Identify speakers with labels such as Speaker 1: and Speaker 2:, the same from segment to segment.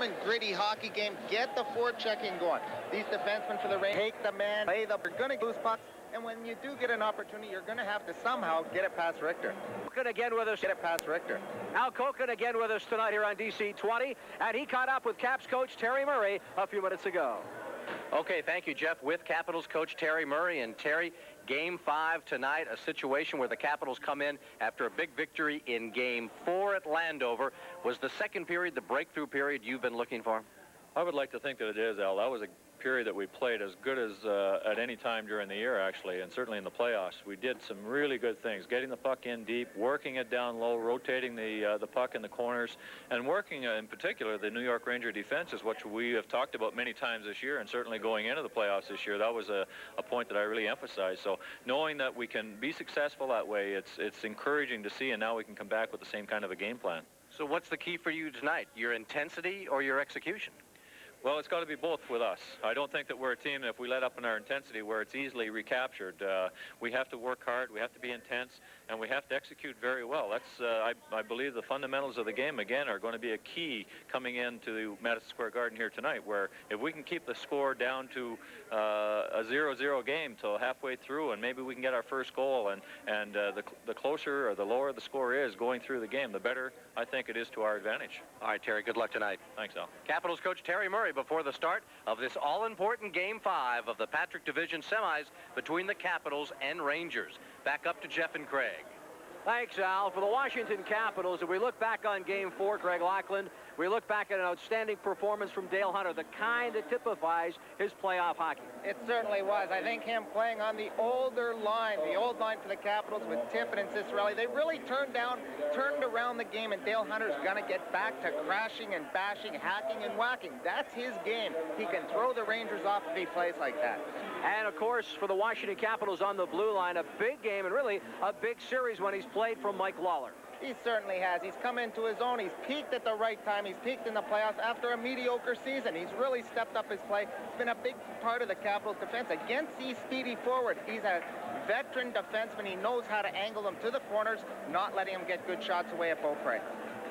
Speaker 1: and gritty hockey game. Get the forechecking going. These defensemen for the Rangers take the man, play the. They're going to lose pucks, and when you do get an opportunity, you're going to have to somehow get it past Richter.
Speaker 2: Koken again with us.
Speaker 1: Get it past Richter.
Speaker 2: Al Koken again with us tonight here on DC 20, and he caught up with Caps coach Terry Murray a few minutes ago.
Speaker 3: Okay, thank you, Jeff. With Capitals coach Terry Murray. And Terry, Game 5 tonight, a situation where the Capitals come in after a big victory in Game 4 at Landover. Was the second period the breakthrough period you've been looking for?
Speaker 4: I would like to think that it is, Al. That was a period that we played as good as at any time during the year, actually, and certainly in the playoffs. We did some really good things, getting the puck in deep, working it down low, rotating the puck in the corners, and working in particular the New York Ranger defense is what we have talked about many times this year, and certainly going into the playoffs this year, that was a point that I really emphasized. So knowing that we can be successful that way, it's encouraging to see, and now we can come back with the same kind of a game plan.
Speaker 3: So what's the key for you tonight, your intensity or your execution?
Speaker 4: Well, it's got to be both with us. I don't think that we're a team, if we let up in our intensity, where it's easily recaptured. We have to work hard, we have to be intense, and we have to execute very well. That's, I believe, the fundamentals of the game, again, are going to be a key coming into Madison Square Garden here tonight, where if we can keep the score down to a 0-0 game till halfway through, and maybe we can get our first goal, and the closer or the lower the score is going through the game, the better I think it is to our advantage.
Speaker 3: All right, Terry, good luck tonight.
Speaker 4: Thanks, Al.
Speaker 3: Capitals coach Terry Murray before the start of this all-important Game 5 of the Patrick Division semis between the Capitals and Rangers. Back up to Jeff and Craig.
Speaker 2: Thanks, Al. For the Washington Capitals, if we look back on Game 4, Greg Lackland, we look back at an outstanding performance from Dale Hunter, the kind that typifies his playoff hockey.
Speaker 1: It certainly was. I think him playing on the older line, the old line for the Capitals with Tippett and Cicerelli, they really turned around the game, and Dale Hunter's going to get back to crashing and bashing, hacking and whacking. That's his game. He can throw the Rangers off if he plays like that.
Speaker 2: And, of course, for the Washington Capitals on the blue line, a big game and really a big series when he's played from Mike Lawler.
Speaker 1: He certainly has. He's come into his own. He's peaked at the right time. He's peaked in the playoffs after a mediocre season. He's really stepped up his play. It's been a big part of the Capitals' defense against these speedy forwards. He's a veteran defenseman. He knows how to angle them to the corners, not letting them get good shots away at Beaupre.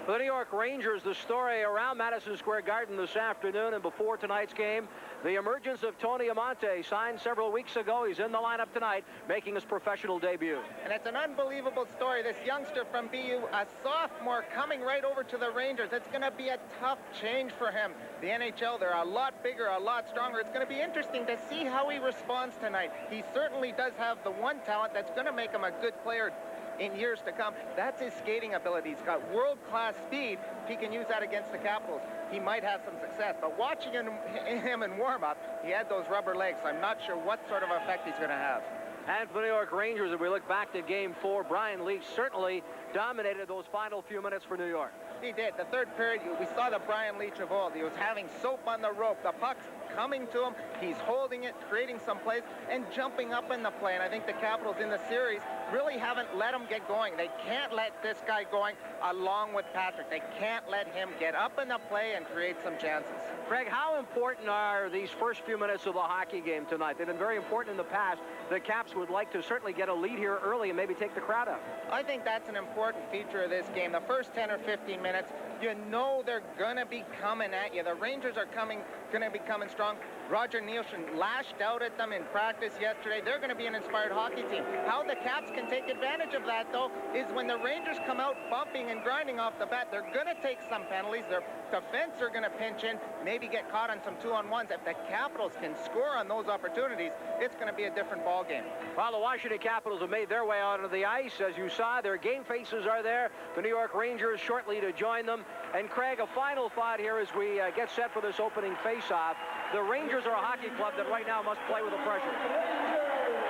Speaker 2: For the New York Rangers, the story around Madison Square Garden this afternoon and before tonight's game, the emergence of Tony Amonte, signed several weeks ago. He's in the lineup tonight, making his professional debut.
Speaker 1: And it's an unbelievable story. This youngster from BU, a sophomore, coming right over to the Rangers. It's going to be a tough change for him. The NHL, they're a lot bigger, a lot stronger. It's going to be interesting to see how he responds tonight. He certainly does have the one talent that's going to make him a good player in years to come. That's his skating ability. He's got world-class speed. If he can use that against the Capitals, he might have some success. But watching him in warm-up, he had those rubber legs. I'm not sure what sort of effect he's going to have.
Speaker 2: And for the New York Rangers, if we look back to Game 4, Brian Leetch certainly dominated those final few minutes for New York.
Speaker 1: He did. The third period, we saw the Brian Leetch of old. He was having soap on the rope. The puck's coming to him. He's holding it, creating some plays, and jumping up in the play. And I think the Capitals in the series really haven't let him get going. They can't let this guy going along with Patrick. They can't let him get up in the play and create some chances.
Speaker 2: Craig, how important are these first few minutes of the hockey game tonight? They've been very important in the past. The Caps would like to certainly get a lead here early and maybe take the crowd out.
Speaker 1: I think that's an important feature of this game. The first 10 or 15 minutes, you know they're going to be coming at you. The Rangers are going to be coming strong. Roger Nielsen lashed out at them in practice yesterday. They're going to be an inspired hockey team. How the Caps can take advantage of that, though, is when the Rangers come out bumping and grinding off the bat, they're going to take some penalties. Their defense are going to pinch in, maybe get caught on some 2-on-1s. If the Capitals can score on those opportunities, it's going to be a different ball game.
Speaker 2: Well, the Washington Capitals have made their way out of the ice. As you saw, their game faces are there. The New York Rangers shortly to join them. And Craig, a final thought here as we get set for this opening face-off. The Rangers are a hockey club that right now must play with the pressure.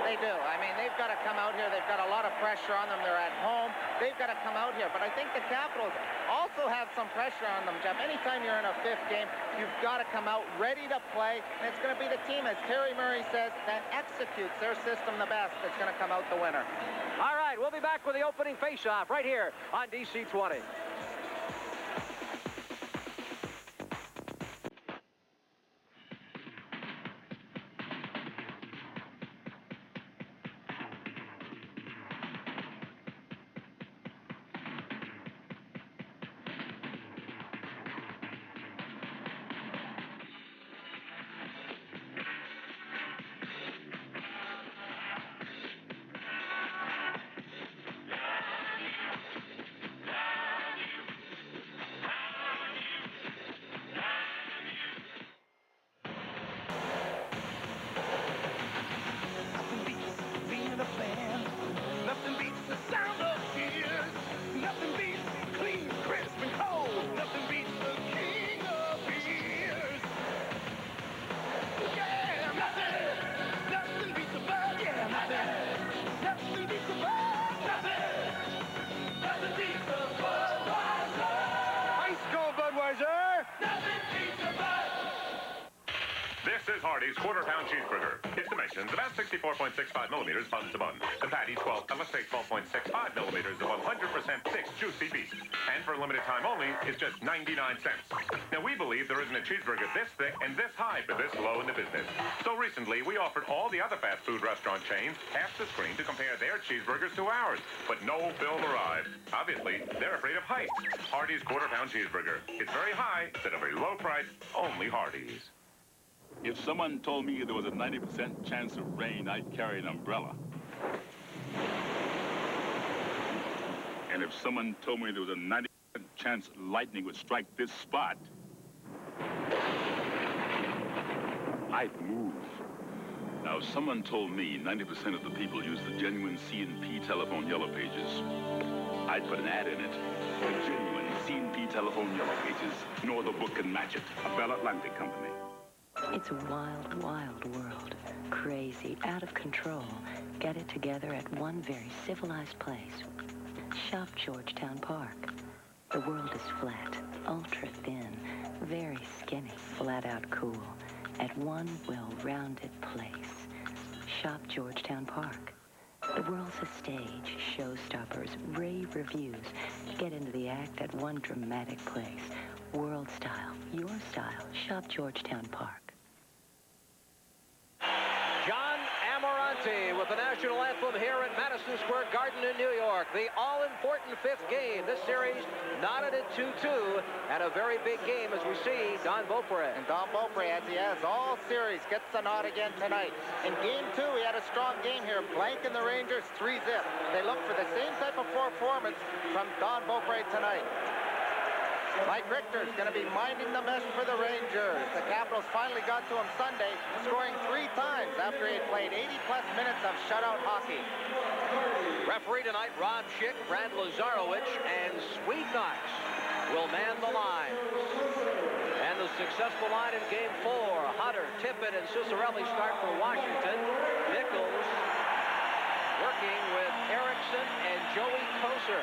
Speaker 1: They do. I mean, they've got to come out here. They've got a lot of pressure on them. They're at home. They've got to come out here. But I think the Capitals also have some pressure on them, Jeff. Anytime you're in a fifth game, you've got to come out ready to play. And it's going to be the team, as Terry Murray says, that executes their system the best that's going to come out the winner.
Speaker 2: All right, we'll be back with the opening face-off right here on DC 20.
Speaker 5: is Hardee's quarter-pound cheeseburger. Its dimensions about 64.65 millimeters bun to bun. The patty 12.65 millimeters of 100% thick, juicy beef. And for a limited time only, is just 99 cents. Now, we believe there isn't a cheeseburger this thick and this high for this low in the business. So recently, we offered all the other fast food restaurant chains half the screen to compare their cheeseburgers to ours. But no film arrived. Obviously, they're afraid of heights. Hardee's quarter-pound cheeseburger. It's very high, it's at a very low price, only Hardee's.
Speaker 6: If someone told me there was a 90% chance of rain, I'd carry an umbrella. And if someone told me there was a 90% chance lightning would strike this spot, I'd move. Now, if someone told me 90% of the people use the genuine C&P telephone yellow pages, I'd put an ad in it. The genuine C&P telephone yellow pages. No other book can match it. A Bell Atlantic company.
Speaker 7: It's a wild, wild world. Crazy, out of control. Get it together at one very civilized place. Shop Georgetown Park. The world is flat, ultra thin, very skinny, flat out cool. At one well-rounded place. Shop Georgetown Park. The world's a stage, showstoppers, rave reviews. Get into the act at one dramatic place. World style, your style. Shop Georgetown Park.
Speaker 2: John Amorante with the national anthem here at Madison Square Garden in New York. The all-important fifth game. This series knotted at 2-2, and a very big game as we see Don Beaupre.
Speaker 1: And Don Beaupre, as he has all series, gets the nod again tonight. In game 2, he had a strong game here, blanking the Rangers 3-0. They look for the same type of performance from Don Beaupre tonight. Mike Richter's going to be minding the mesh for the Rangers. The Capitals finally got to him Sunday, scoring 3 times after he had played 80-plus minutes of shutout hockey.
Speaker 2: Referee tonight, Rob Schick, Brad Lazarowicz, and Sweet Knox will man the line. And the successful line in Game 4, Hunter, Tippett, and Ciccarelli start for Washington. Nichols working with Erickson and Joey Kocur.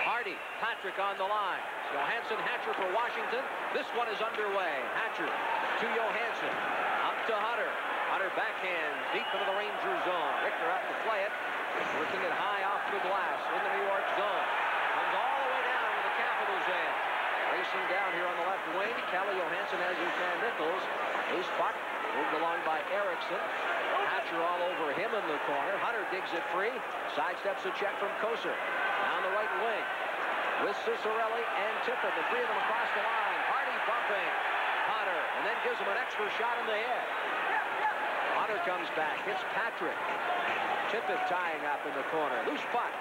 Speaker 2: Hardy, Patrick on the line. Johansson, Hatcher for Washington. This one is underway. Hatcher to Johansson. Up to Hunter. Hunter backhand deep into the Ranger zone. Richter out to play it. Working it high off the glass in the New York zone. Comes all the way down to the Capitals end. Racing down here on the left wing. Calle Johansson has his man Nichols. Ace puck moved along by Erickson. Hatcher all over him in the corner. Hunter digs it free. Sidesteps a check from Kocur. Down the right wing with Ciccarelli and Tippett. The three of them across the line. Hardy bumping Hunter and then gives him an extra shot in the head. Hunter comes back. Hits Patrick. Tippett tying up in the corner. Loose puck.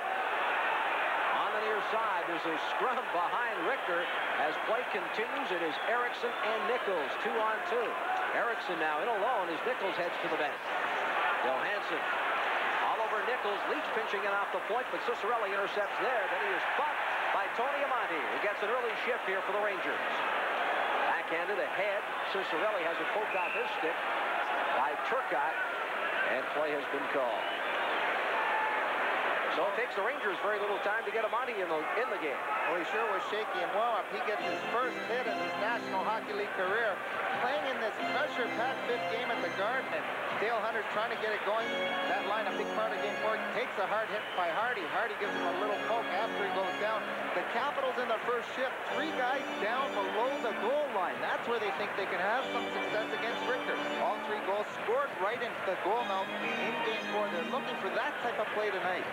Speaker 2: On the near side, there's a scrum behind Richter. As play continues, it is Erickson and Nichols, 2-on-2. Erickson now in alone as Nichols heads to the bench. Johansson all over Nichols. Leach pinching it off the point, but Ciccarelli intercepts there. Then he is bumped by Tony Amonte, who gets an early shift here for the Rangers. Backhanded ahead. Ciccarelli has it poked off his stick by Turcotte, and play has been called. So it takes the Rangers very little time to get Amonte in the game.
Speaker 1: Well, he sure was shaky in warm-up. He gets his first hit in his National Hockey League career, playing in this pressure-packed fifth game at the Garden. And Dale Hunter's trying to get it going. That line, a big part of game 4, takes a hard hit by Hardy. Hardy gives him a little poke after he goes down. The Capitals in the first shift, 3 guys down below the goal line. That's where they think they can have some success against Richter. All 3 goals scored right into the goal now in game 4. They're looking for that type of play tonight.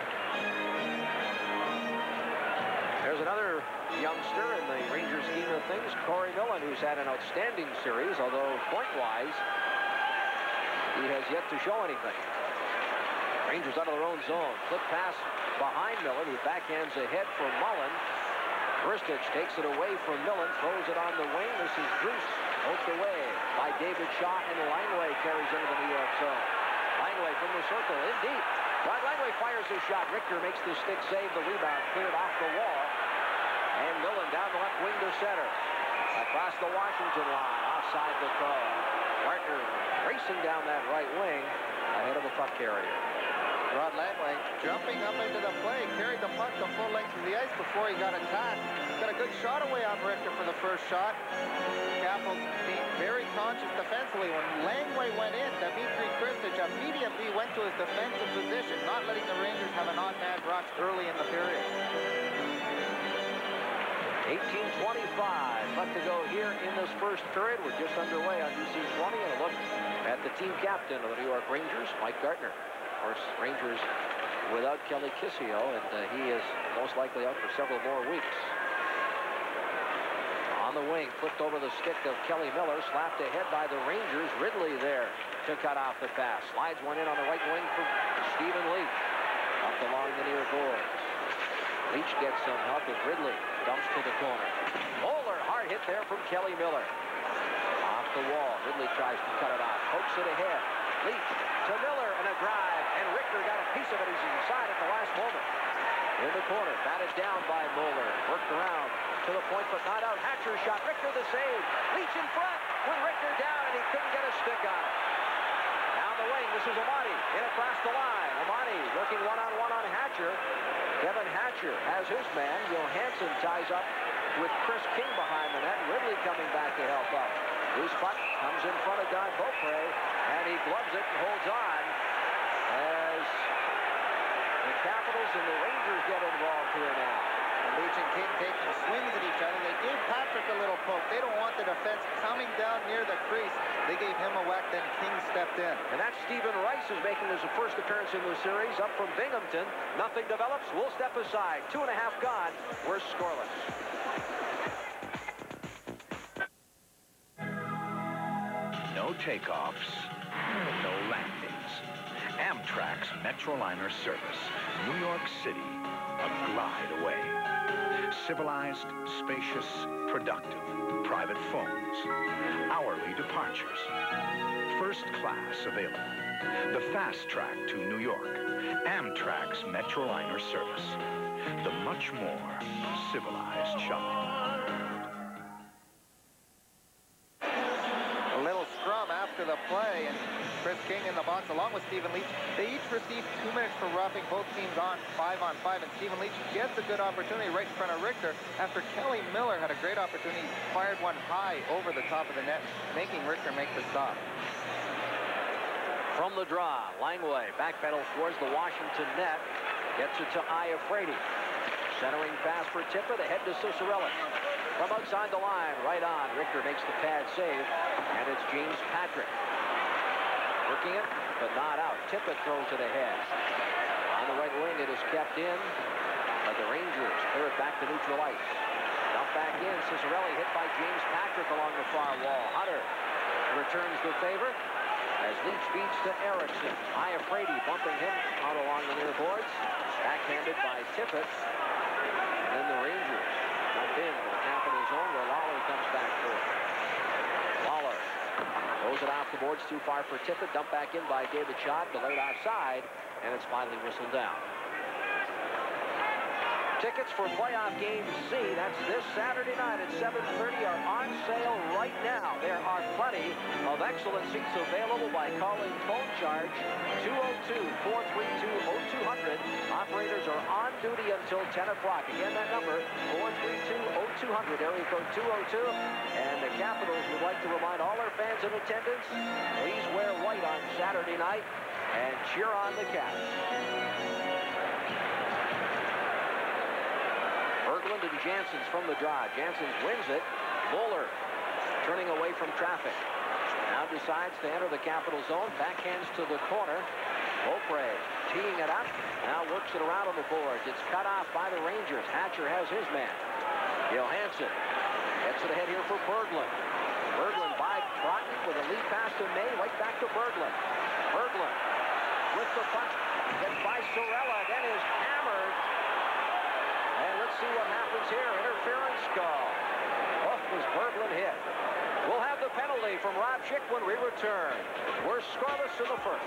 Speaker 2: There's another youngster in the Rangers scheme of things, Corey Millen, who's had an outstanding series, although point-wise, he has yet to show anything. Rangers out of their own zone. Flip pass behind Millen, who backhands ahead for Mullen. Ristich takes it away from Millen, throws it on the wing. This is Bruce, poked away by David Shaw, and Langway carries into the New York zone. Langway from the circle, in deep. Rod Langway fires his shot. Richter makes the stick save. The rebound cleared off the wall. And Millen down the left wing to center. Across the Washington line, offside the call. Partner racing down that right wing ahead of the puck carrier.
Speaker 1: Rod Langway jumping up into the play, carried the puck the full length of the ice before he got attacked. Got a good shot away on Richter for the first shot. Capitals being very conscious defensively. When Langway went in, Dmitry Kristich immediately went to his defensive position, not letting the Rangers have an odd-man rush early in the period.
Speaker 2: 18:25 left to go here in this first period. We're just underway on UC 20, and a look at the team captain of the New York Rangers, Mike Gartner. Of course, Rangers without Kelly Kissio, and he is most likely out for several more weeks. On the wing, flipped over the stick of Kelly Miller, slapped ahead by the Rangers. Ridley there to cut off the pass. Slides one in on the right wing for Stephen Leach. Up along the near boards. Leach gets some help as Ridley dumps to the corner. Moeller, hard hit there from Kelly Miller. Off the wall, Ridley tries to cut it off. Pokes it ahead. Leach to Miller and a drive. And Richter got a piece of it as he's inside at the last moment. In the corner, batted down by Moeller. Worked around to the point, but not out. Hatcher shot. Richter the save. Leach in front with Richter down, and he couldn't get a stick on it. Down the wing, this is Amati. In across the line. Amati working one-on-one on Hatcher. Kevin Hatcher has his man. Johansson ties up with Chris King behind the net. Ridley coming back to help out. Loose puck comes in front of Don Beaupre, and he gloves it and holds on as the Capitals and the Rangers get involved here now.
Speaker 1: And Leach and King taking swings at each other. They gave Patrick a little poke. They don't want the defense coming down near the crease. They gave him a whack, then King stepped in.
Speaker 2: And that's Stephen Rice, who's making his first appearance in the series, up from Binghamton. Nothing develops. We'll step aside. 2.5 gone. We're scoreless.
Speaker 8: No takeoffs, no landings. Amtrak's Metroliner service, New York City, a glide away. Civilized, spacious, productive, private phones, hourly departures, first class available. The fast track to New York, Amtrak's Metroliner service, the much more civilized shopping.
Speaker 1: A little scrum after the play, and Chris King in the box along with Stephen Leach. They each received 2 minutes for roughing both teams on 5-on-5, and Stephen Leach gets a good opportunity right in front of Richter after Kelly Miller had a great opportunity, fired one high over the top of the net, making Richter make the stop.
Speaker 2: From the draw, Langway backpedals towards the Washington net, gets it to Iafrate. Centering pass for Tippett, ahead to Cicerelli. From outside the line, right on. Richter makes the pad save, and it's James Patrick. Working it, but not out. Tippett throws it ahead. On the right wing, it is kept in, but the Rangers clear it back to neutral ice. Dump back in. Cicerelli hit by James Patrick along the far wall. Hunter returns the favor as Leach feeds to Erickson. Iafrate bumping him out along the near boards. Backhanded by Tippett. And then the Rangers jump in to the capital zone where Lawler comes back for it. Lawler throws it off the boards too far for Tippett. Dumped back in by David Schott. Delayed offside, and it's finally whistled down. Tickets for playoff game C, that's this Saturday night at 7:30, are on sale right now. There are plenty of excellent seats available by calling phone charge 202-432-0200. Operators are on duty until 10 o'clock. Again, that number, 432-0200, area code 202. And the Capitals would like to remind all our fans in attendance, please wear white on Saturday night and cheer on the Caps. Berglund and Janssens from the draw. Janssens wins it. Moeller turning away from traffic. Now decides to enter the Capital zone. Backhands to the corner. Beaupre teeing it up. Now works it around on the boards. It's cut off by the Rangers. Hatcher has his man. Johansson gets it ahead here for Berglund. Berglund by Trotton with a lead pass to May. Right back to Berglund. Berglund with the puck. Gets by Sorella. Then is hammered. And let's see what happens here. Interference call. Oh, was Berglund hit. We'll have the penalty from Rob Schick when we return. We're scoreless in the first.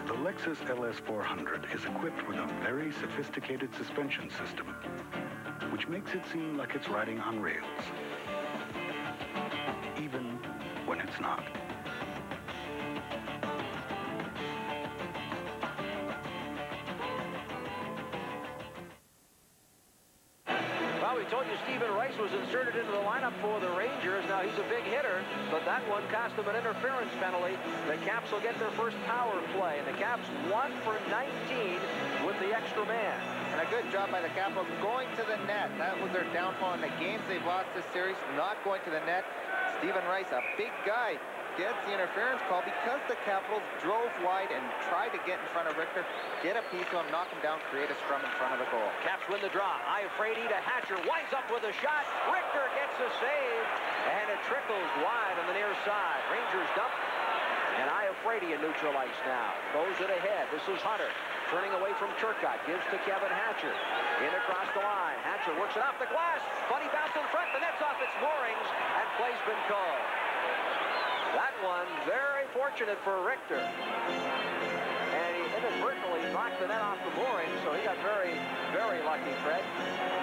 Speaker 9: The Lexus LS400 is equipped with a very sophisticated suspension system, which makes it seem like it's riding on rails, even when it's not.
Speaker 2: told you Stephen Rice was inserted into the lineup for the Rangers. Now, he's a big hitter, but that one cost them an interference penalty. The Caps will get their first power play, and the Caps 1 for 19 with the extra man.
Speaker 1: And a good job by the Capitals going to the net. That was their downfall in the games they've lost this series, not going to the net. Stephen Rice, a big guy, gets the interference call because the Capitals drove wide and tried to get in front of Richter, get a piece of him, knock him down, create a scrum in front of the goal.
Speaker 2: Caps win the draw. Iafrate to Hatcher, winds up with a shot. Richter gets a save, and it trickles wide on the near side. Rangers dump, and Iafrate in neutral ice now. Throws it ahead. This is Hunter. Turning away from Turcotte, gives to Kevin Hatcher. In across the line. Hatcher works it off the glass. Funny bounce in front. The net's off its moorings, and play's been called. That one, very fortunate for Richter. And he inadvertently knocked the net off the mooring, so he got very, very lucky, Fred.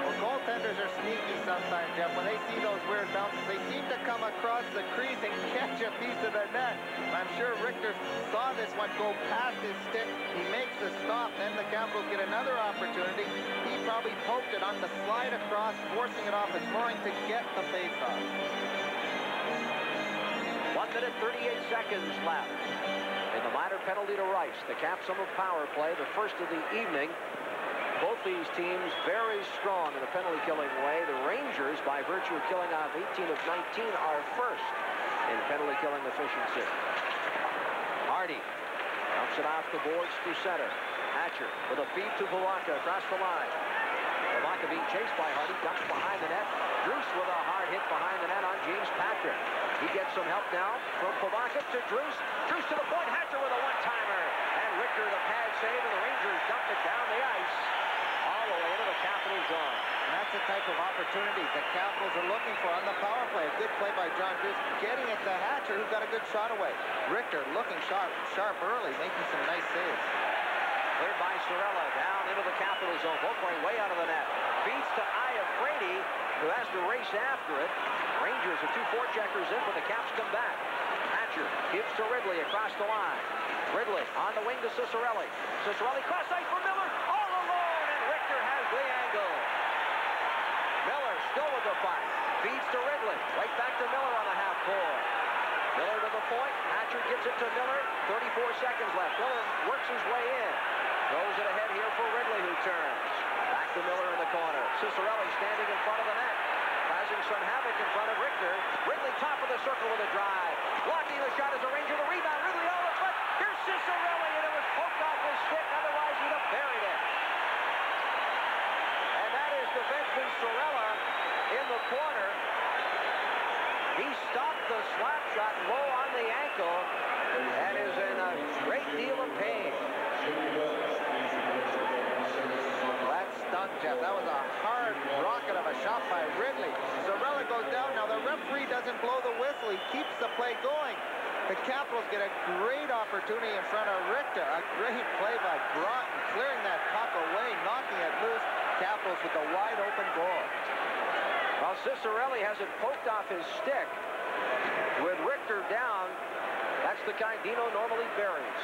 Speaker 1: Well, goaltenders are sneaky sometimes, Jeff. When they see those weird bounces, they seem to come across the crease and catch a piece of the net. I'm sure Richter saw this one go past his stick. He makes the stop. Then the Capitals get another opportunity. He probably poked it on the slide across, forcing it off his mooring to get the face-off.
Speaker 2: 1 minute, 38 seconds left. In the minor penalty to Rice. The Caps on the power play, the first of the evening. Both these teams very strong in the penalty-killing way. The Rangers, by virtue of killing off 18 of 19, are first in penalty-killing efficiency. Hardy dumps it off the boards to center. Hatcher with a feed to Pawaka across the line. Pawaka being chased by Hardy, ducks behind the net. Druce with a hard hit behind the net on James Patrick. He gets some help now from Pawaka to Druce. Druce to the point. Hatcher with a one-timer. And Richter the pad save, and the Rangers dump it down the ice all the way into the Capitals zone.
Speaker 1: And that's the type of opportunities the Capitals are looking for on the power play. A good play by John Druce, getting it to Hatcher, who got a good shot away. Richter looking sharp early, making some nice saves.
Speaker 2: Cleared by Cirella, down into the Capitol zone. Both going way out of the net. Feeds to Iafrate, who has to race after it. Rangers are 2 forecheckers in, but the Caps come back. Hatcher gives to Ridley across the line. Ridley on the wing to Ciccarelli. Ciccarelli cross ice for Miller, all alone, and Richter has the angle. Miller still with the puck. Feeds to Ridley. Right back to Miller on the half court. Miller to the point. Hatcher gets it to Miller. 34 seconds left. Miller works his way in. Throws it ahead here for Ridley, who turns. Back to Miller in the corner. Ciccarelli standing in front of the net. Causing some havoc in front of Richter. Ridley top of the circle with a drive. Blocking the shot as a Ranger. The rebound. Ridley all in front. Here's Ciccarelli, and it was poked off his stick. Otherwise, he'd have buried it. And that is defenseman Cirella in the corner. He stopped the slap shot low on the ankle and is in a great deal of pain.
Speaker 1: That stung, Jeff. That was a hard rocket of a shot by Ridley. Cirella goes down. Now, the referee doesn't blow the whistle. He keeps the play going. The Capitals get a great opportunity in front of Richter. A great play by Broughton, clearing that puck away, knocking it loose. Capitals with a wide-open goal.
Speaker 2: Well, Ciccarelli has it poked off his stick. With Richter down, that's the kind Dino normally buries.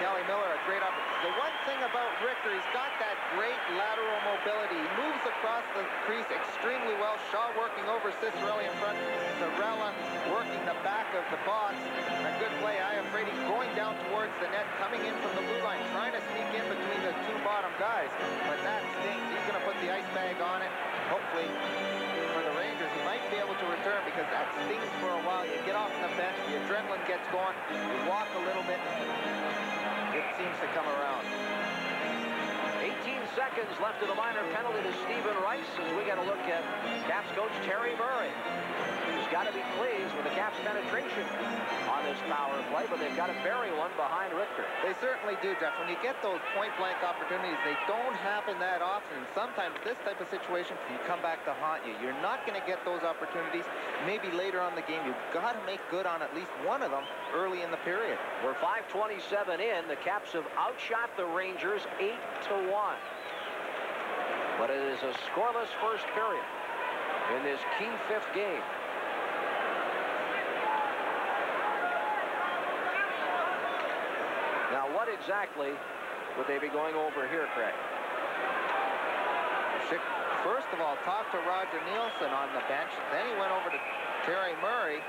Speaker 1: Kelly Miller, a great opportunity. The one thing about Richter, he's got that great lateral mobility. He moves across the crease extremely well. Shaw working over Ciccarelli in front. Cirella working the back of the box. And a good play. Iafrate going down towards the net, coming in from the blue line, trying to sneak in between the 2 bottom guys. But that stings. He's going to put the ice bag on it. Hopefully, for the Rangers, he might be able to return, because that stings for a while. You get off the bench, the adrenaline gets going, you walk a little bit, it seems to come around.
Speaker 2: 18 seconds left of the minor penalty to Stephen Rice as we get a look at Caps coach Terry Murray. He's got to be pleased with the Caps penetration on this power play, but they've got to bury one behind Richter.
Speaker 1: They certainly do, Jeff. When you get those point-blank opportunities, they don't happen that often. Sometimes this type of situation can come back to haunt you. You're not going to get those opportunities maybe later on in the game. You've got to make good on at least one of them early in the period.
Speaker 2: We're 5:27 in. The Caps have outshot the Rangers 8-1. But it is a scoreless first period in this key 5th game. Now, what exactly would they be going over here, Craig?
Speaker 1: first of all, talked to Roger Nielsen on the bench. Then he went over to Terry Murray.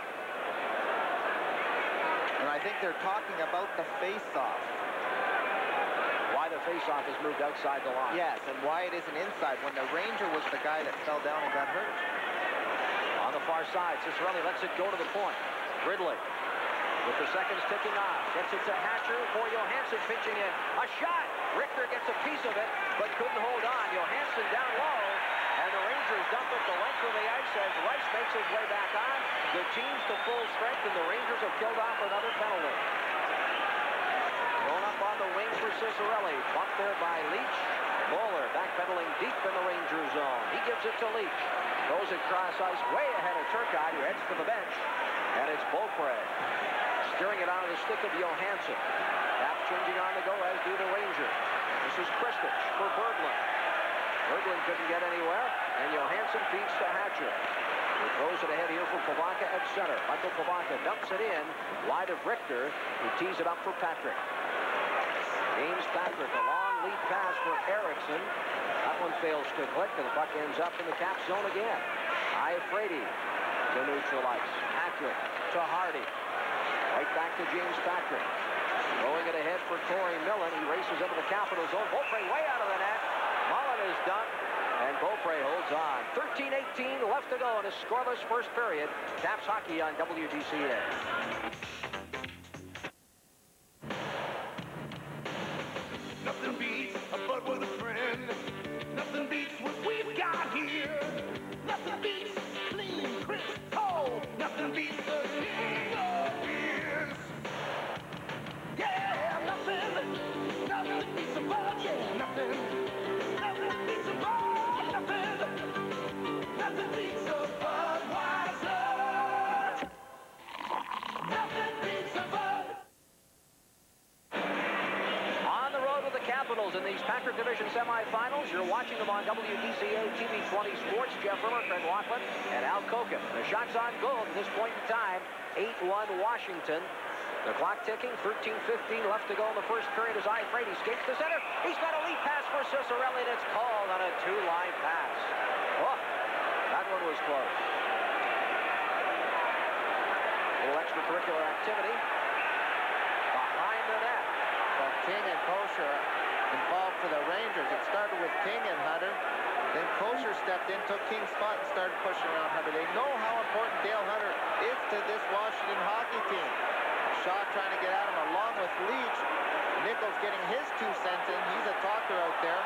Speaker 1: And I think they're talking about the face-off.
Speaker 2: Why the face-off is moved outside the line.
Speaker 1: Yes, and why it isn't inside when the Ranger was the guy that fell down and got hurt.
Speaker 2: On the far side, Ciccarelli lets it go to the point. Ridley with the seconds ticking off. Gets it to Hatcher for Johansson pitching in. A shot! Richter gets a piece of it, but couldn't hold on. Johansson down low, and the Rangers dump it the length of the ice as Rice makes his way back on. The team's to full strength, and the Rangers have killed off another penalty. Going up on the wing for Ciccarelli. Bumped there by Leach. Bowler backpedaling deep in the Ranger zone. He gives it to Leach. Throws it cross ice way ahead of Turcotte, who heads to the bench. And it's Beaupre. Steering it on the stick of Johansson. Caps changing on the go, as do the Rangers. This is Kristich for Berglund. Berglund couldn't get anywhere, and Johansson feeds to Hatcher. He throws it ahead here for Pivonka at center. Michael Pivonka dumps it in, wide of Richter, who tees it up for Patrick. James Patrick, a long lead pass for Erickson. That one fails to click, and the puck ends up in the cap zone again. Iafrate to neutral ice. Patrick to Hardy. Right back to James Patrick. Throwing it ahead for Corey Millen. He races into the Capital zone. Beaupre way out of the net. Mullen is done, and Beaupre holds on. 13-18 left to go in a scoreless first period. Caps hockey on WDCA.
Speaker 10: Nothing beats a bud with a friend. Nothing beats what we've got here. Nothing beats clean, crisp, cold. Nothing beats the king of beers. Yeah, nothing beats a bud, yeah, nothing beats a bud, nothing beats a Budweiser. Nothing beats a Bud.
Speaker 2: Capitals in these Patrick Division semifinals. You're watching them on WDCA TV 20 Sports. Jeff Rimmer, Craig Laughlin, and Al Koken. The shot's on goal at this point in time. 8-1 Washington. The clock ticking. 13-15 left to go in the first period as Iafrate skates to center. He's got a lead pass for Ciccarelli, and it's called on a two-line pass. Oh, that one was close. A little extracurricular activity behind the net.
Speaker 1: But King and Kosher involved for the Rangers. It started with King and Hunter. Then Kosher stepped in, took King's spot, and started pushing around Hunter. They know how important Dale Hunter is to this Washington hockey team. Shaw trying to get at him along with Leach. Nichols getting his 2 cents in. He's a talker out there.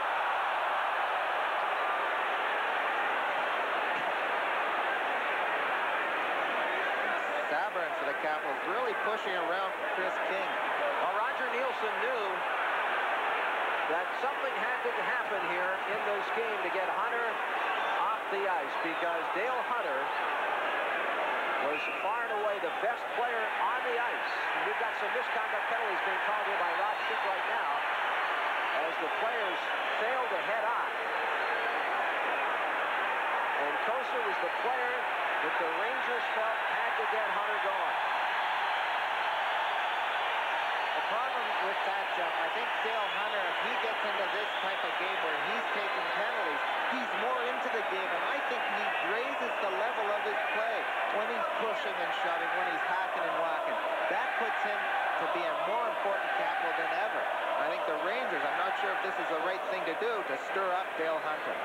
Speaker 1: Sabourin for the Capitals really pushing around Chris King.
Speaker 2: Well, Roger Nielsen knew that something had to happen here in this game to get Hunter off the ice, because Dale Hunter was far and away the best player on the ice. And we've got some misconduct penalties being called here by Rod Schick right now as the players fail to head on. And Kosher was the player that the Rangers felt had to get Hunter going.
Speaker 1: The problem with that, Jeff, I think Dale Hunter, if he gets into this type of game where he's taking penalties, he's more into the game, and I think he raises the level of his play when he's pushing and shoving, when he's hacking and whacking. That puts him to be a more important Capital than ever. I think the Rangers, I'm not sure if this is the right thing to do to stir up Dale Hunter.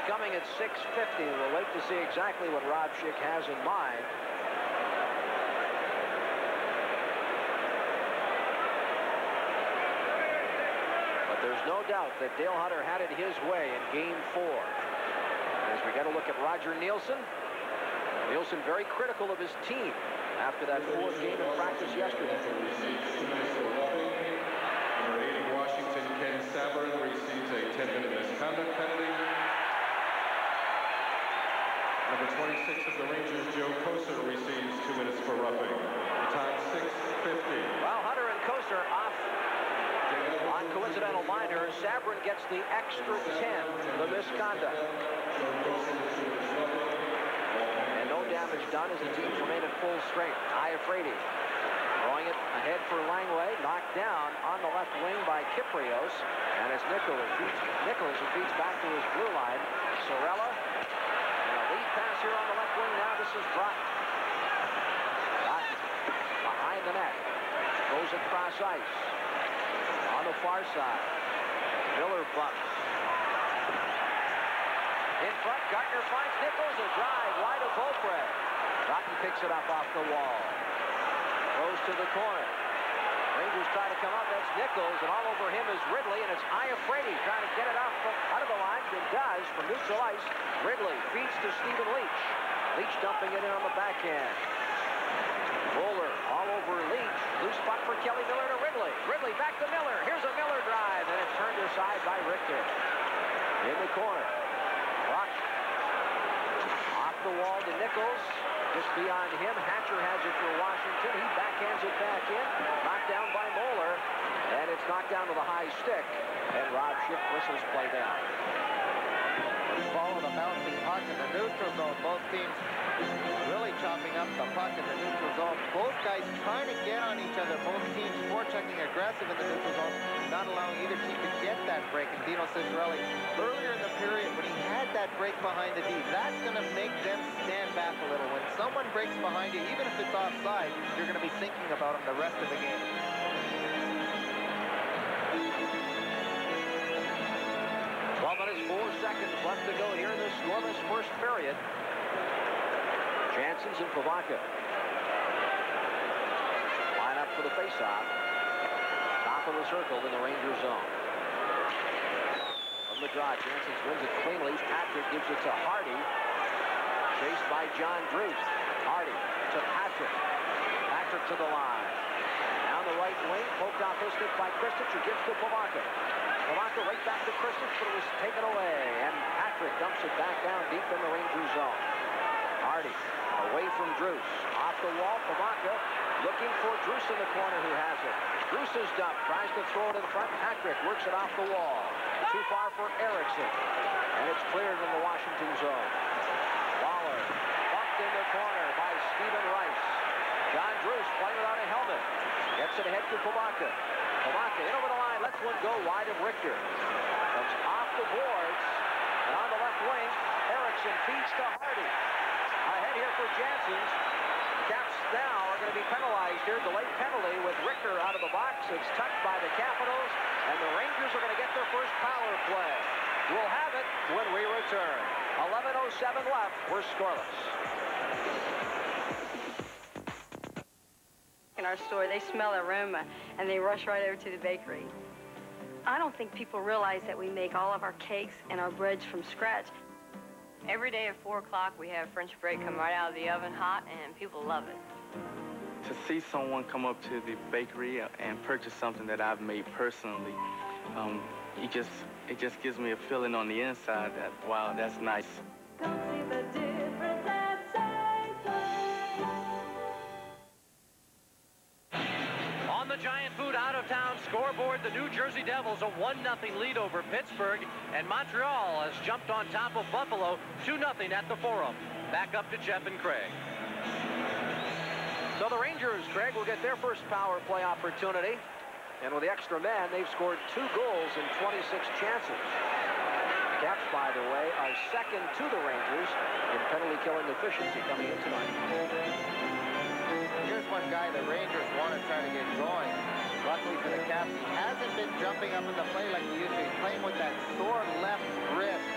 Speaker 2: Coming at 6:50. We'll wait to see exactly what Rod Schick has in mind. But there's no doubt that Dale Hunter had it his way in Game 4. As we get a look at Roger Nielsen. Nielsen very critical of his team after that 4th game in practice yesterday.
Speaker 11: Number 80 Washington, Ken Sabourin receives a 10-minute misconduct penalty. Number 26 of the Rangers, Joe Kosar, receives 2 minutes for roughing. Time 6:50.
Speaker 2: Well, Hunter and Kosar off on coincidental minor. Sabourin gets the extra 10, the misconduct. And no damage done as the teams remain at full strength. Iafrate Throwing it ahead for Langway. Knocked down on the left wing by Kyprios. And it's Nichols who feeds back to his blue line. Sorella. And a lead pass here on the left wing. Now this is Broughton. Broughton behind the net. Goes across ice. On the far side. Miller bumps. In front, Gartner finds Nichols. A drive wide of Beaupre. Broughton picks it up off the wall. Goes to the corner. Rangers try to come up. That's Nichols, and all over him is Ridley, and it's Iafrate trying to get it out of the line. It does from neutral ice. Ridley feeds to Stephen Leach. Leach dumping it in on the backhand. Bowler all over Leach. Loose puck for Kelly Miller to Ridley. Ridley back to Miller. Here's a Miller drive, and it's turned aside by Richter. In the corner. Rock. Off the wall to Nichols. Just beyond him, Hatcher has it for Washington. He backhands it back in. Knocked down by Moeller. And it's knocked down to the high stick. And Rob Schiff whistles play down.
Speaker 1: Follow the bouncing puck in the neutral zone. Both teams really chopping up the puck in the neutral zone. Both guys trying to get on each other. Both teams forechecking aggressive in the neutral zone, not allowing either team to get that break. And Dino Ciccarelli, earlier in the period when he had that break behind the D, that's going to make them stand back a little. When someone breaks behind you, even if it's offside, you're going to be thinking about him the rest of the game.
Speaker 2: 12 minutes, 4 seconds left to go here in this scoreless first period. Janssens and Pivonka line up for the faceoff. Top of the circle in the Ranger zone. From the draw, Janssens wins it cleanly. Patrick gives it to Hardy. Chased by John Druce. Hardy to Patrick. Patrick to the line. Down the right wing, poked off his stick by Kristich, who gives to Pivonka. Pivonka right back to Kristich, but it was taken away. And Patrick dumps it back down deep in the Ranger zone. Hardy away from Druce. Off the wall, Pivonka looking for Druce in the corner, who has it. Druce is dumped, tries to throw it in front. Patrick works it off the wall. Too far for Erickson. And it's cleared in the Washington zone. Waller bumped in the corner by Stephen Rice. John Druce playing without a helmet. Gets it ahead to Pivonka. Pivonka in over the line, lets one go wide of Richter. Comes off the boards, and on the left wing, Erickson feeds to Hardy. Ahead here for Janssens. Caps now are going to be penalized here. Delayed penalty with Richter out of the box. It's tucked by the Capitals, and the Rangers are going to get their first power play. We'll have it when we return. 11:07 left. We're scoreless.
Speaker 12: In our store, they smell the aroma, and they rush right over to the bakery. I don't think people realize that we make all of our cakes and our breads from scratch.
Speaker 13: Every day at 4 o'clock, we have French bread come right out of the oven hot, and people love it.
Speaker 14: To see someone come up to the bakery and purchase something that I've made personally, it just gives me a feeling on the inside that, wow, that's nice.
Speaker 10: Don't see the difference at
Speaker 3: On the Giant Food out-of-town scoreboard, the New Jersey Devils a 1-0 lead over Pittsburgh, and Montreal has jumped on top of Buffalo 2-0 at the Forum. Back up to Jeff and Craig.
Speaker 2: So the Rangers, Craig, will get their first power play opportunity. And with the extra men, they've scored 2 goals in 26 chances. The Caps, by the way, are second to the Rangers in penalty killing efficiency coming in tonight.
Speaker 1: Here's one guy the Rangers want to try to get going. Luckily for the Caps, he hasn't been jumping up in the play like he used to. He's playing with that sore left wrist.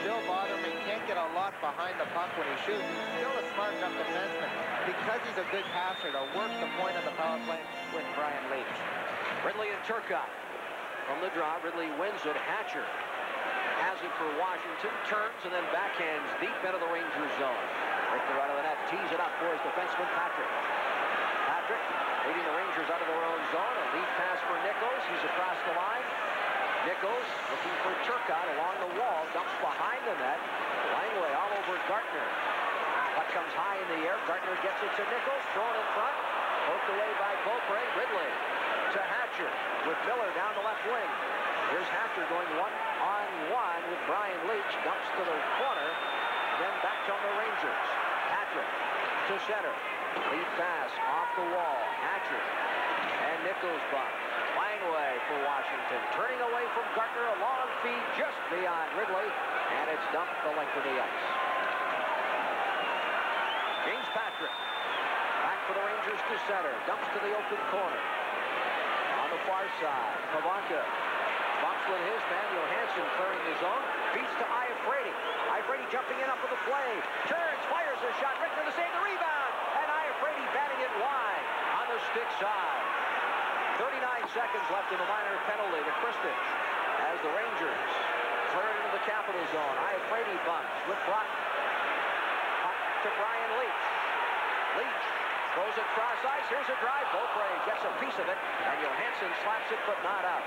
Speaker 1: Still bothering him. He can't get a lot behind the puck when he shoots. He's still a smart enough defenseman because he's a good passer to work the point of the power play with Brian Leach.
Speaker 2: Ridley and Turcotte from the draw. Ridley wins it. Hatcher has it for Washington. Turns and then backhands deep into the Rangers zone. Richter out of the net. Tees it up for his defenseman, Patrick. Patrick leading the Rangers out of their own zone. A lead pass for Nichols. He's across the line. Nichols looking for Turcotte along the wall. Dumps behind the net. Langway all over Gartner. Puck comes high in the air. Gartner gets it to Nichols. Thrown in front. Poked away by Beaupre. Ridley to Hatcher with Miller down the left wing. Here's Hatcher going one-on-one with Brian Leach. Dumps to the corner. Then back on the Rangers. Patrick to center. Lead pass off the wall. Hatcher and Nichols bump. Langway for Washington. Turning away from Gartner. A long feed just beyond Ridley. And it's dumped the length of the ice. James Patrick. Back for the Rangers to center. Dumps to the open corner. On the far side, Pavanka bumps with his man. Johansson clearing the zone. Beats to Iafrate. Iafrate jumping in up with the play. Turns, fires a shot. Richter to save the rebound. And Iafrate batting it wide on the stick side. 39 seconds left in the minor penalty to Kristich as the Rangers clear into the Capital zone. Iafrate bumps with Brock to Brian Leach. Leach throws it cross ice. Here's a drive. Beaupre gets a piece of it, and Johansson slaps it, but not out.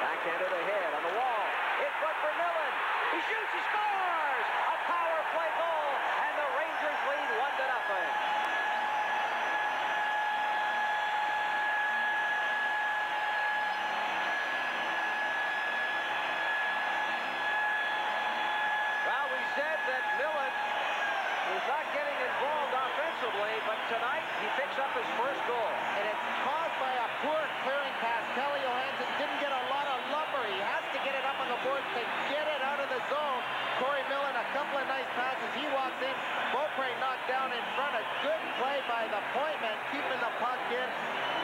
Speaker 2: Backhand to the head on the wall. In front for Millen. He shoots. He scores. A power play goal, and the Rangers lead 1-0. Said that Millen is not getting involved offensively, but tonight he picks up his first goal.
Speaker 1: And it's caused by a poor clearing pass. Kelly Johansson didn't get a lot of lumber. He has to get it up on the boards to get it out of the zone. Corey Millen, a couple of nice passes. He walks in. Beaupre knocked down in front. A good play by the point man, keeping the puck in.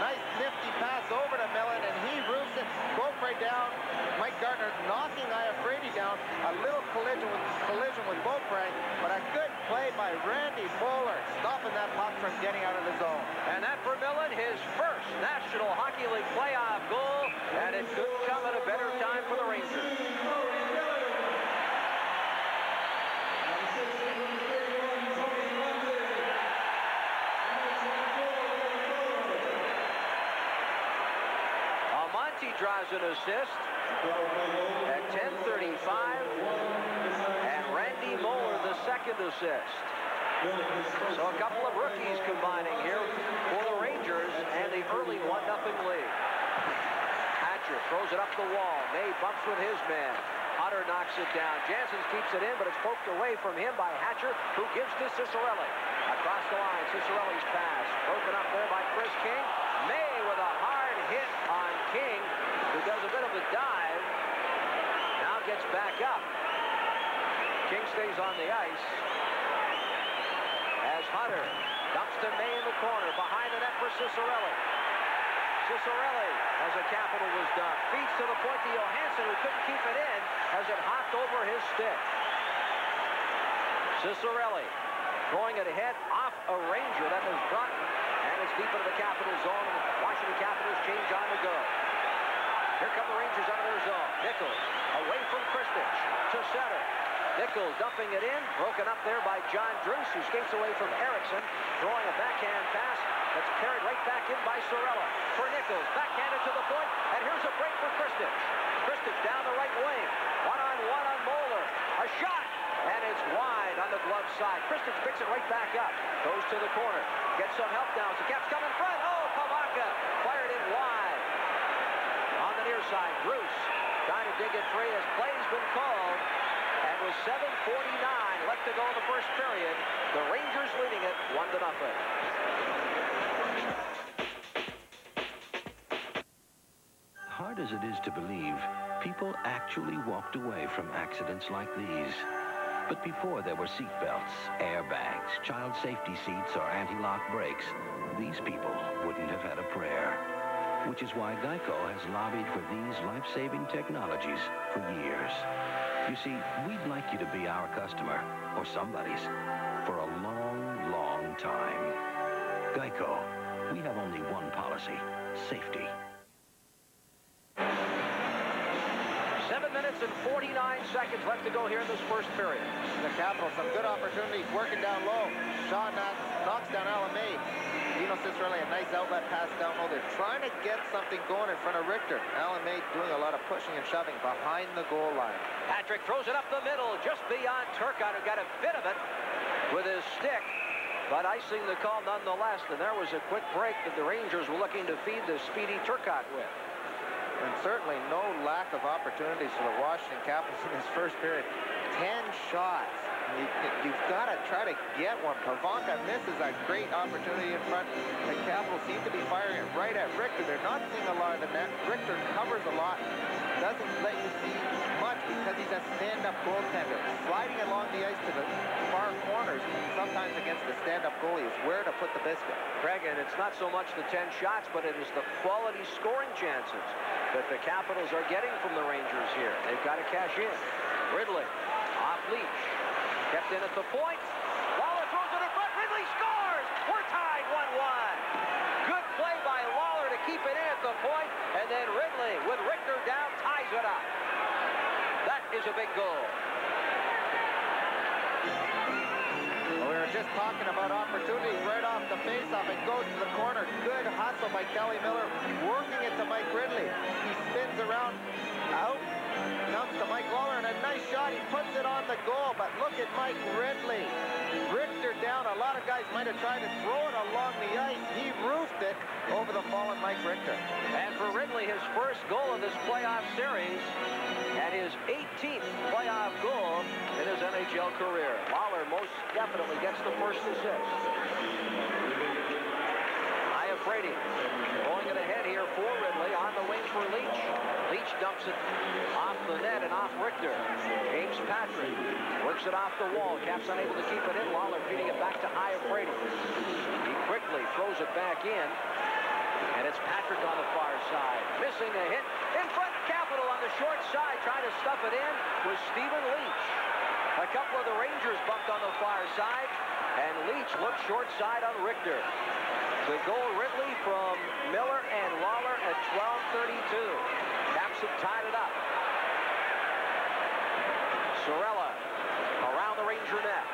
Speaker 1: Nice nifty pass over to Millen, and he roofs it. Beaupre down. Mike Gartner knocking Iafrate down. A little collision with Beaupre, but a good play by Randy Moeller, stopping that puck from getting out of the zone.
Speaker 2: And that for Millen, his first National Hockey League playoff goal, and it couldn't come at a better time for the Rangers. Almonte draws an assist at 10:35, and Randy Moeller the second assist. So a couple of rookies combining here for the Rangers and the early 1-0 lead. Hatcher throws it up the wall. May bumps with his man. Hutter knocks it down. Janssens keeps it in, but it's poked away from him by Hatcher, who gives to Ciccarelli. Across the line, Ciccarelli's pass. Broken up there by Chris King. May with a hard hit on King, who does a bit of a dive. Now gets back up. King stays on the ice. As Hutter dumps to May in the corner. Behind the net for Ciccarelli. Ciccarelli, as a Capital was done, feeds to the point to Johansson, who couldn't keep it in as it hopped over his stick. Ciccarelli throwing it ahead off a Ranger. That was Broughton, and it's deep into the Capital zone. And the Washington Capitals change on the go. Here come the Rangers out of their zone. Nichols away from Kristich to center. Nichols dumping it in, broken up there by John Druce, who skates away from Erickson, throwing a backhand pass that's carried right back in by Sorella. For Nichols, backhanded to the point, and here's a break for Kristich. Kristich down the right wing, one-on-one on Moeller. A shot, and it's wide on the glove side. Kristich picks it right back up, goes to the corner, gets some help now. The Caps come in front. Oh, Pavanka fired it wide. On the near side, Druce trying to dig it free as play's been called. And with 7:49 left to go in the first period, the Rangers leading it 1-0.
Speaker 15: Hard as it is to believe, people actually walked away from accidents like these. But before there were seatbelts, airbags, child safety seats, or anti-lock brakes, these people wouldn't have had a prayer. Which is why Geico has lobbied for these life-saving technologies for years. You see, we'd like you to be our customer, or somebody's, for a long, long time. Geico, we have only one policy, safety.
Speaker 2: 7 minutes and 49 seconds left to go here in this first period.
Speaker 1: The Capitals, some good opportunities working down low. Shaw knocks down Alan May. Dino Ciccarelli, a nice outlet pass down low. They're trying to get something going in front of Richter. Alan May doing a lot of pushing and shoving behind the goal line.
Speaker 2: Patrick throws it up the middle, just beyond Turcotte, who got a bit of it with his stick, but icing the call nonetheless. And there was a quick break that the Rangers were looking to feed the speedy Turcotte with.
Speaker 1: And certainly no lack of opportunities for the Washington Capitals in this first period. 10 shots. You've got to try to get one. Pavanka misses a great opportunity in front. The Capitals seem to be firing it right at Richter. They're not seeing a lot of the net. Richter covers a lot. Doesn't let you see much because he's a stand-up goaltender. Sliding along the ice to the far corners, sometimes against the stand-up goalie, is where to put the biscuit.
Speaker 2: Craig, and it's not so much the 10 shots, but it is the quality scoring chances that the Capitals are getting from the Rangers here. They've got to cash in. Ridley off Leach. Kept in at the point. Lawler throws it in front. Ridley scores! We're tied 1-1. Good play by Lawler to keep it in at the point, and then Ridley, with Richter down, ties it up. That is a big goal.
Speaker 1: Well, we were just talking about opportunities right off the faceoff. It goes to the corner. Good hustle by Kelly Miller, working it to Mike Ridley. He spins around, out, comes to Mike Lawler, and a nice shot. He puts it on the goal, but look at Mike Ridley. Richter down. A lot of guys might have tried to throw it along the ice. He roofed it over the fallen Mike Richter.
Speaker 2: And for Ridley, his first goal of this playoff series and his 18th playoff goal in his NHL career. Lawler most definitely gets the first assist. Iafrate going it ahead here for Ridley on the wing for Leach. Leach dumps it off the net and off Richter. James Patrick works it off the wall. Caps unable to keep it in. Lawler feeding it back to Iafrate. He quickly throws it back in. And it's Patrick on the far side. Missing a hit. In front, Capital on the short side. Trying to stuff it in was Stephen Leach. A couple of the Rangers bumped on the far side. And Leach looked short side on Richter. The goal, Ridley from Miller and Lawler at 12:32. Caps have tied it up. Sorella around the Ranger net.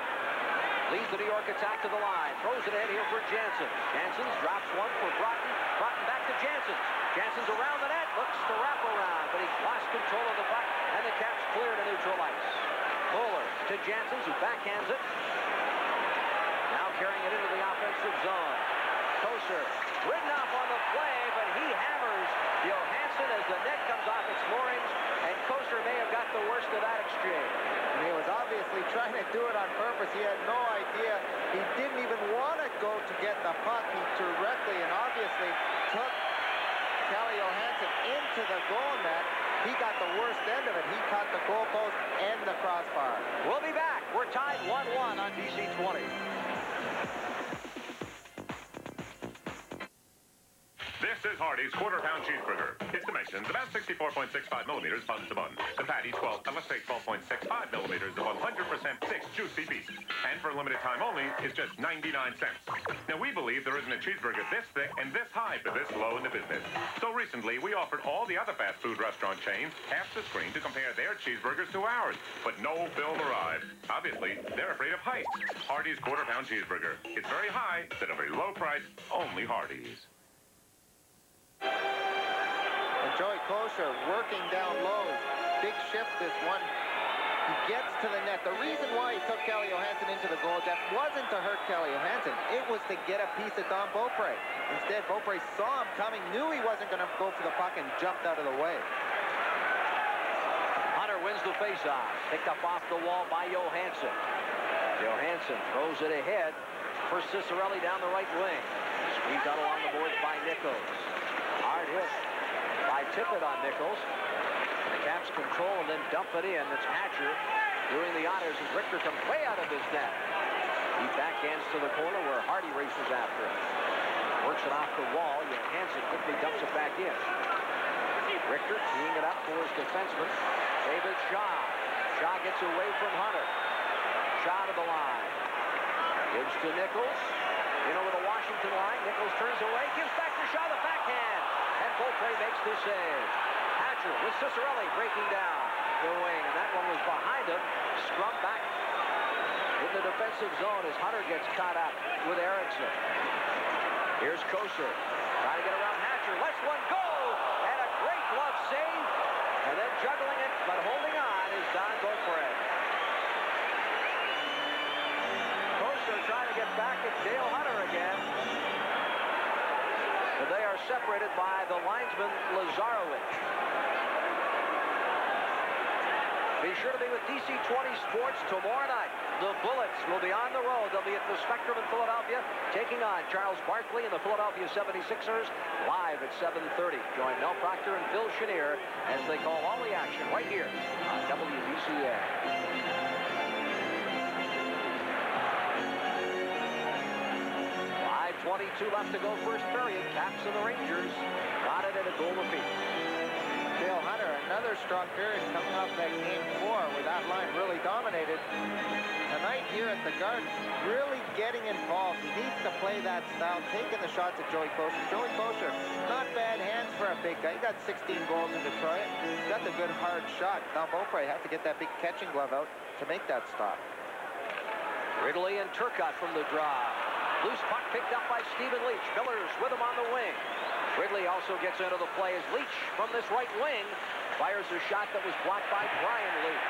Speaker 2: Leads the New York attack to the line. Throws it in here for Jansen. Jansen drops one for Broughton. Broughton back to Jansen. Jansen's around the net. Looks to wrap around, but he's lost control of the puck, and the Caps clear to neutral ice. Bowler to Jansen, who backhands it. Now carrying it into the offensive zone. Kocur ridden off on the play, but he hammers Johansson as the net comes off its moorings, and Kocur may have got the worst of that exchange.
Speaker 1: And he was obviously trying to do it on purpose. He had no idea. He didn't even want to go to get the puck. He directly and obviously took Calle Johansson into the goal net. He got the worst end of it. He caught the goalpost and the crossbar.
Speaker 2: We'll be back. We're tied 1-1 on DC 20.
Speaker 5: This is Hardee's quarter-pound cheeseburger. Its dimensions about 64.65 millimeters bun to bun. The patty 12.65 millimeters of 100% thick, juicy beef. And for a limited time only, is just 99 cents. Now, we believe there isn't a cheeseburger this thick and this high for this low in the business. So recently, we offered all the other fast food restaurant chains half the screen to compare their cheeseburgers to ours. But no film arrived. Obviously, they're afraid of heights. Hardee's quarter-pound cheeseburger. It's very high, at a very low price, only Hardee's.
Speaker 1: And Joey Kocur working down low. Big shift this one. He gets to the net. The reason why he took Calle Johansson into the goal, Jeff, wasn't to hurt Calle Johansson. It was to get a piece of Don Beaupre. Instead, Beaupre saw him coming, knew he wasn't going to go for the puck, and jumped out of the way.
Speaker 2: Hunter wins the faceoff. Picked up off the wall by Johansson. Johansson throws it ahead for Ciccarelli down the right wing. Squeezed out along the boards by Nichols. Hard hit by Tippett on Nichols. The Caps control and then dump it in. It's Hatcher doing the honors as Richter comes way out of his net. He backhands to the corner where Hardy races after him. Works it off the wall. Johansson quickly dumps it back in. Richter teeing it up for his defenseman, David Shaw. Shaw gets away from Hunter. Shaw to the line. Gives to Nichols. In over the Washington line. Nichols turns away. Gives back to Shaw, the backhand. And Beaupre makes the save. Hatcher with Ciccarelli breaking down the wing. And that one was behind him. Scrum back in the defensive zone as Hunter gets caught up with Erickson. Here's Kocur. Trying to get around Hatcher. Lets one go. And a great glove save. And then juggling it, but holding on is Don Beaupre. Kocur trying to get back at Dale Hunter again. But they are separated by the linesman Lazarowicz. Be sure to be with DC20 Sports tomorrow night. The Bullets will be on the road. They'll be at the Spectrum in Philadelphia, taking on Charles Barkley and the Philadelphia 76ers live at 7:30. Join Mel Proctor and Phil Chenier as they call all the action right here on WBCA. 5:22 left to go first period. Caps and the Rangers got it at a goal apiece.
Speaker 1: Dale Hunter, another strong period coming off that game 4 where that line really dominated. Tonight here at the Garden, really getting involved. He needs to play that style, taking the shots at Joey Kocur. Joey Kocur, not bad hands for a big guy. He got 16 goals in Detroit. He's got the good hard shot. Now Beaupre had to get that big catching glove out to make that stop.
Speaker 2: Ridley and Turcotte from the draw. Loose puck picked up by Stephen Leach. Miller's with him on the wing. Ridley also gets into the play as Leach from this right wing fires a shot that was blocked by Brian Leach.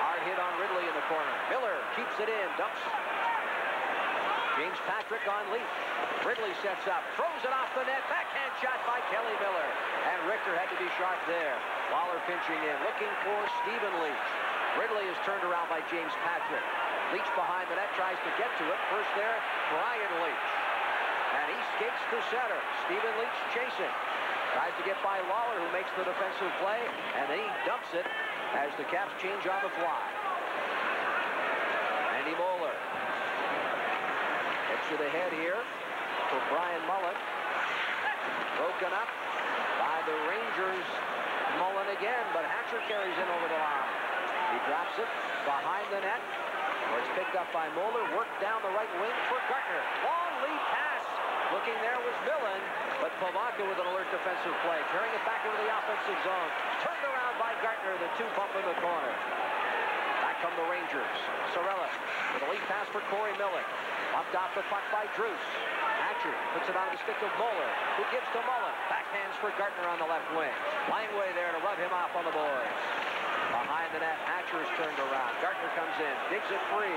Speaker 2: Hard hit on Ridley in the corner. Miller keeps it in, dumps. James Patrick on Leach. Ridley sets up, throws it off the net. Backhand shot by Kelly Miller. And Richter had to be sharp there. Waller pinching in, looking for Stephen Leach. Ridley is turned around by James Patrick. Leach behind the net, tries to get to it. First there, Brian Leach. And he skates to center. Stephen Leach chasing. Tries to get by Lawler, who makes the defensive play, and then he dumps it as the Caps change on the fly. Andy Moeller gets to the head here for Brian Mullen. Broken up by the Rangers. Mullen again, but Hatcher carries in over the line. He drops it behind the net, where it's picked up by Moeller. Worked down the right wing for Gartner. Long lead pass. Looking there was Millen, but Pavaka with an alert defensive play. Carrying it back into the offensive zone. Turned around by Gartner, the 2 bump in the corner. Back come the Rangers. Sorella with a lead pass for Corey Millen. Bumped off the puck by Druce. Hatcher puts it on the stick of Moeller, who gives to Mullen. Backhands for Gartner on the left wing. Langway there to rub him off on the boards. Behind the net, Hatcher is turned around. Gartner comes in, digs it free.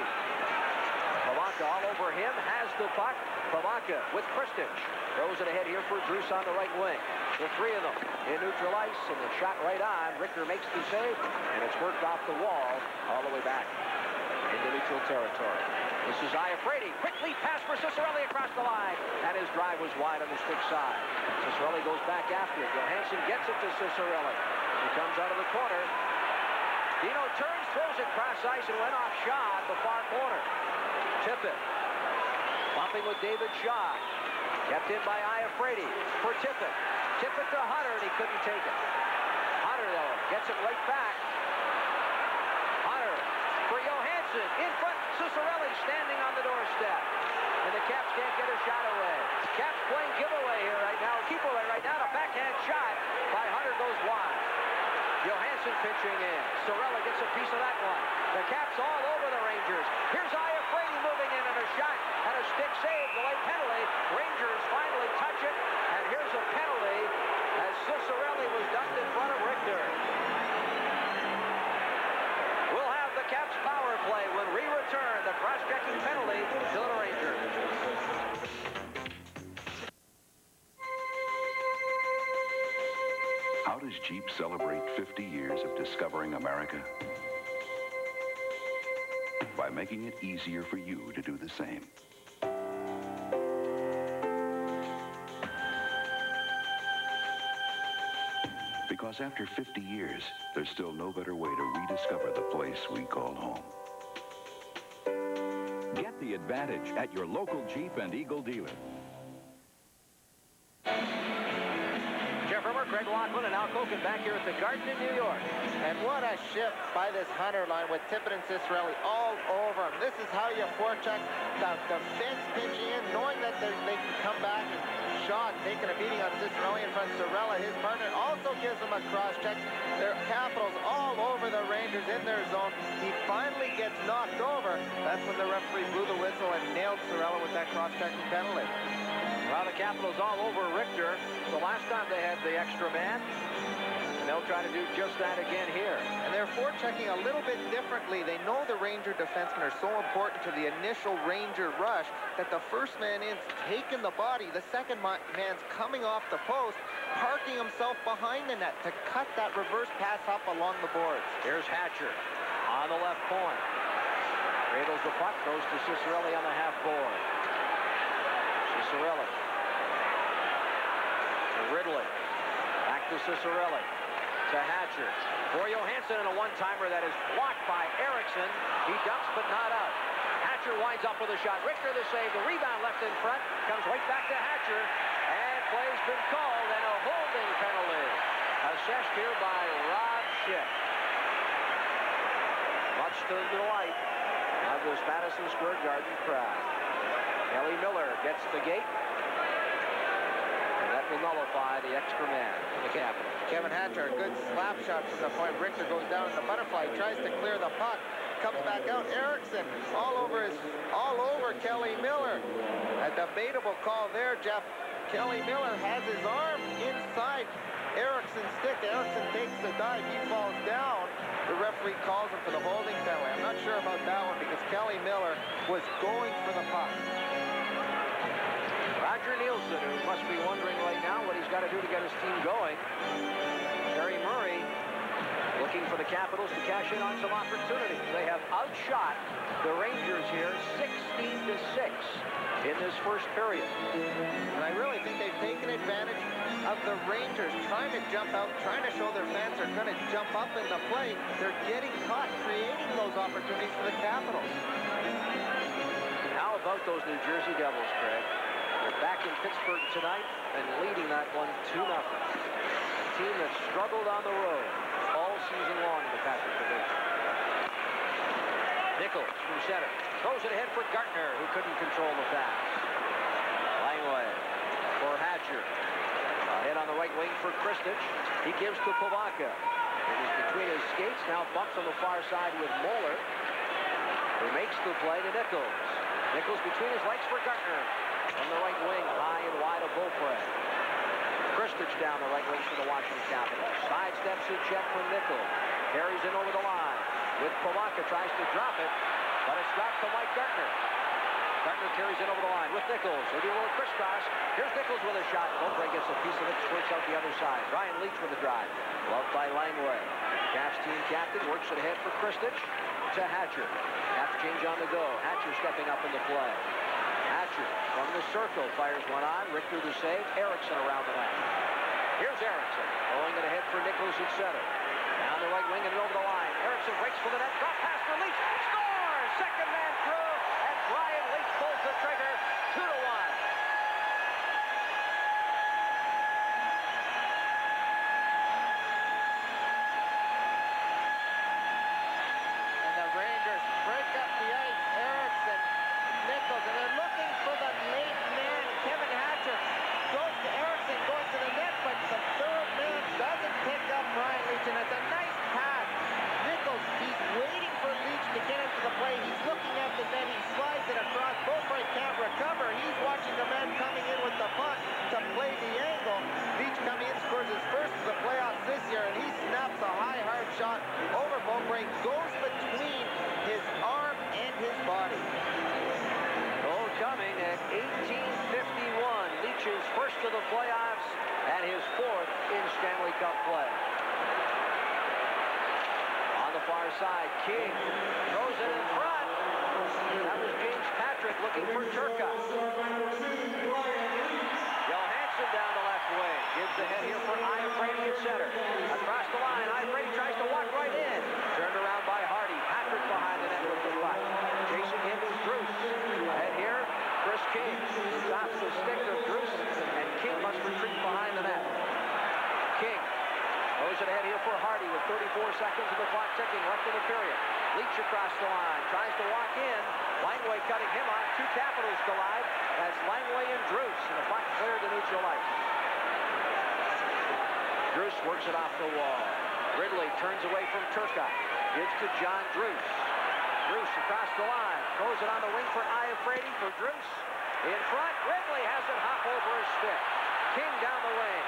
Speaker 2: Pavaka all over him, has the puck. Pavaka with Kristich. Throws it ahead here for Druce on the right wing. The 3 of them in neutral ice, and the shot right on. Richter makes the save, and it's worked off the wall all the way back into neutral territory. This is Iafrate. Quickly pass for Ciccarelli across the line, and his drive was wide on the stick side. Ciccarelli goes back after it. Johansson gets it to Ciccarelli. He comes out of the corner. Dino turns, throws it cross ice, and went off Shaw at the far corner. Tippett. Bumping with David Shaw. Kept in by Iafrate for Tippett. Tippett to Hunter, and he couldn't take it. Hunter, though, gets it right back. Hunter for Johansson. In front, Ciccarelli standing on the doorstep. And the Caps can't get a shot away. Caps playing giveaway here right now. Keep away right now. A backhand shot by Hunter goes wide. Johansson pitching in. Sorella gets a piece of that one. The Caps all over the Rangers. Here's Iafrate moving in and a shot and a stick save. Delay penalty. Rangers finally touch it. And here's a penalty as Ciccarelli was dumped in front of Richter. We'll have the Caps power play when we return. The cross-checking penalty to the Rangers.
Speaker 9: How does Jeep celebrate 50 years of discovering America? By making it easier for you to do the same. Because after 50 years, there's still no better way to rediscover the place we call home.
Speaker 16: Get the advantage at your local Jeep and Eagle dealer.
Speaker 2: Jeff Rimmer, Greg Laughlin, and Al Koken back here at the Garden in New York.
Speaker 1: And what a shift by this Hunter line with Tippett and Ciccarelli all over him. This is how you forecheck the defense pinching in, knowing that they can come back. And Shaw taking a beating on Ciccarelli in front of Sorella. His partner also gives him a cross-check. Their Capitals all over the Rangers in their zone. He finally gets knocked over. That's when the referee blew the whistle and nailed Sorella with that cross-checking penalty.
Speaker 2: Well, the Capitals all over Richter. The last time they had the extra man, And they'll try to do just that again here.
Speaker 1: And they're forechecking a little bit differently. They know the Ranger defensemen are so important to the initial Ranger rush that the first man in's taking the body. The second man's coming off the post, parking himself behind the net to cut that reverse pass up along the boards.
Speaker 2: Here's Hatcher on the left point. Cradles the puck, goes to Ciccarelli on the half board. Ciccarelli. To Ridley. Back to Ciccarelli. To Hatcher. For Johansson and a one-timer that is blocked by Eriksson. He dumps but not out. Hatcher winds up with a shot. Richter the save. The rebound left in front. Comes right back to Hatcher. And play's been called and a holding penalty. Assessed here by Rob Schick. Much to the delight of this Madison Square Garden crowd. Kelly Miller gets the gate. And that will nullify the extra man for the Capitals.
Speaker 1: Kevin Hatcher, a good slap shot from the point. Richter goes down in the butterfly, tries to clear the puck, comes back out. Eriksson all over Kelly Miller. A debatable call there, Jeff. Kelly Miller has his arm inside Eriksson's stick. Eriksson takes the dive. He falls down. The referee calls him for the holding penalty. I'm not sure about that one because Kelly Miller was going for the puck.
Speaker 2: Roger Nielsen, who must be wondering right now what he's got to do to get his team going. Terry Murray looking for the Capitals to cash in on some opportunities. They have outshot the Rangers here 16-6 in this first period.
Speaker 1: And I really think they've taken advantage of the Rangers trying to jump out, trying to show their fans are going to jump up in the play. They're getting caught creating those opportunities for the Capitals.
Speaker 2: How about those New Jersey Devils, Craig? They're back in Pittsburgh tonight and leading that one 2-0. A team that struggled on the road all season long in the Patrick Division. Nichols from center. Throws it ahead for Gartner, who couldn't control the pass. Langway for Hatcher. Ahead on the right wing for Kristich. He gives to Pivonka. It was between his skates. Now bumps on the far side with Moeller, who makes the play to Nichols. Nichols between his legs for Gartner. From the right wing, high and wide of Beaupre. Kristich down the right wing for the Washington Capitals. Sidesteps a check from Nichols. Carries in over the line. With Pivonka, tries to drop it, but it's dropped to Mike Gartner. Gartner carries in over the line with Nichols. They do a little crisscross. Here's Nichols with a shot. Beaupre gets a piece of it, squirts out the other side. Brian Leetch with a drive. Loved by Langway. Caps team captain works it ahead for Kristich to Hatcher. Half change on the go. Hatcher stepping up in the play. Hatcher from the circle fires one on. Richter the save. Eriksson around the net. Here's Eriksson throwing it ahead for Nichols at center. Down the right wing and over the line. Eriksson breaks for the net. Drop pass for Leetch. Scores! Second man through. And Brian Leetch pulls the trigger. 2-1.
Speaker 1: And the Rangers break up the ice. Eriksson, Nichols, and they're looking for the late man. Kevin Hatcher goes to Eriksson, going to the net, but the third man doesn't pick up Brian Leetch, and it's a nice pass. Nichols, he's waiting for Leetch to get into the play. He's looking at the net. He slides it across. Beaupre can't recover. He's watching the man coming in with the puck to play the angle. Leetch coming in, scores his first of the playoffs this year, and he snaps a high, hard shot over Beaupre. Goes between his arm and his body.
Speaker 2: Goal coming at 18:51. Leetch's first of the playoffs and his fourth in Stanley Cup play. On the far side, King throws it in front. That was James Patrick looking for Turka. Johansson down the left wing. Gives the head here for Iafrate at center. Across the line, Iafrate tries to walk right in. Turned around by Hardy. Patrick behind the net with the puck. Chasing him is Druce. Ahead here, Chris King. He's off the stick of Druce, and King must retreat behind the net. King throws it ahead here for Hardy with 34 seconds of the clock ticking left in the period. Leetch across the line, tries to walk in. Langway cutting him off. Two Capitals collide. That's Langway and Druce, and the puck cleared to neutral ice. Druce works it off the wall. Ridley turns away from Turcotte. Gives to John Druce. Druce across the line. Throws it on the wing for Iafrate for Druce. In front, Ridley has it hop over his stick. King down the wing.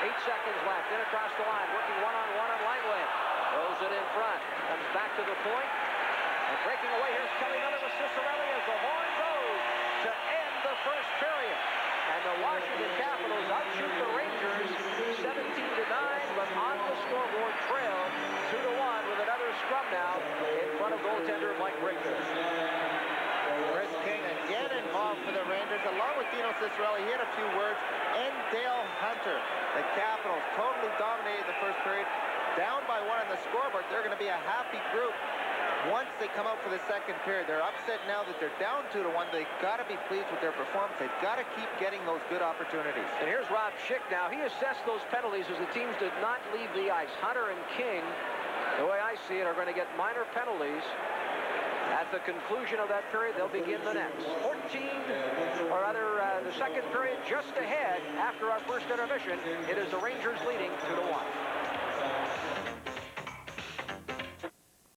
Speaker 2: 8 seconds left. In across the line, working one-on-one on Langway. Throws it in front. Comes back to the point. And breaking away, here's Kelly Miller with Ciccarelli as the horn goes to end the first period. And the Washington Capitals outshoot the Rangers 17-9, but on the scoreboard trail 2-1 with another scrum now in front of goaltender Mike Richter.
Speaker 1: Chris King again involved for the Rangers, along with Dino Ciccarelli. He had a few words. And Dale Hunter. The Capitals totally dominated the first period. Down by 1 on the scoreboard. They're going to be a happy group once they come out for the second period. They're upset now that they're down 2-1. They've got to be pleased with their performance. They've got to keep getting those good opportunities.
Speaker 2: And here's Rob Schick now. He assessed those penalties as the teams did not leave the ice. Hunter and King, the way I see it, are going to get minor penalties. At the conclusion of that period, they'll begin the next. 14, or rather, the second period just ahead after our first intermission. It is the Rangers leading 2-1.